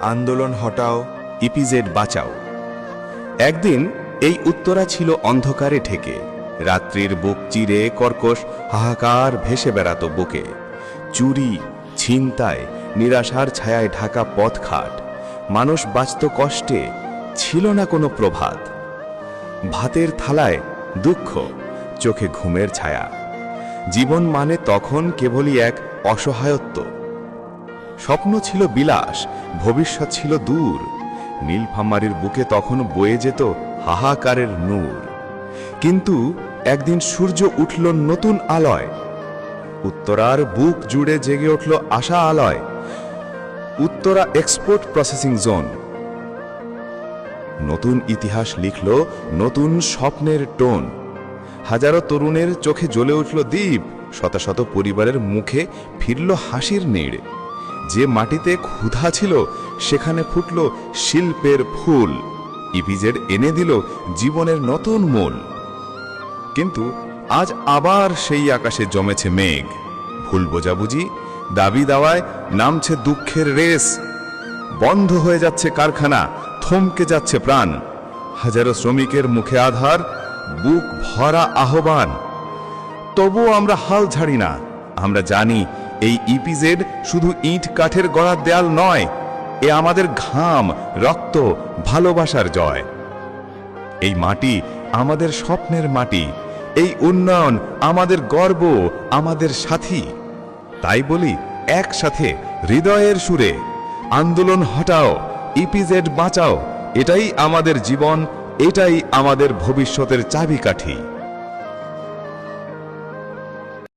আন্দোলন হটাও, ইপিজেড বাঁচাও। একদিন এই উত্তরা ছিল অন্ধকারে ঢেকে। রাত্রির বুক চিরে কর্কশ হাহাকার ভেসে বেড়াত বুকে। চুরি, ছিনতাই, নিরাশার ছায়ায় ঢাকা পথঘাট। মানুষ বাঁচত কষ্টে, ছিল না কোনো প্রভাত। ভাতের থালায় দুঃখ, চোখে ঘুমের ছায়া। জীবন মানে তখন কেবলই এক অসহায়ত্ব। স্বপ্ন ছিল বিলাস, ভবিষ্যৎ ছিল দূর। নীলফামারীর বুকে তখন বয়ে যেত হাহাকারের নূর। কিন্তু একদিন সূর্য উঠল নতুন আলোয়। উত্তরার বুক জুড়ে জেগে উঠল আশা আলোয়। Uttara export processing zone. নতুন ইতিহাস লিখল নতুন স্বপ্নের টোন। হাজারো তরুণের চোখে জ্বলে উঠল দ্বীপ। শত শত পরিবারের মুখে ফিরল হাসির নীড়। যে মাটিতে ক্ষুধা ছিল সেখানে ফুটল শিল্পের ফুল। ইপিজেড এনে দিল জীবনের নতুন মূল। কিন্তু আজ আবার সেই আকাশে জমেছে মেঘ। ভুল বোঝাবুঝি, দাবি দাওয়ায় নামছে দুঃখের রেস। বন্ধ হয়ে যাচ্ছে কারখানা, থমকে যাচ্ছে প্রাণ। হাজারো শ্রমিকের মুখে আধার, বুক ভরা আহ্বান। তবুও আমরা হাল ছাড়ি না। আমরা জানি এই ইপিজেড শুধু ইট কাঠের গড়ার দেয়াল নয়, এ আমাদের ঘাম, রক্ত, ভালোবাসার জয়। এই মাটি আমাদের স্বপ্নের মাটি। এই উন্নয়ন আমাদের গর্ব, আমাদের সাথী। তাই বলি একসাথে হৃদয়ের সুরে, আন্দোলন হটাও, ইপিজেড বাঁচাও। এটাই আমাদের জীবন, এটাই আমাদের ভবিষ্যতের চাবিকাঠি।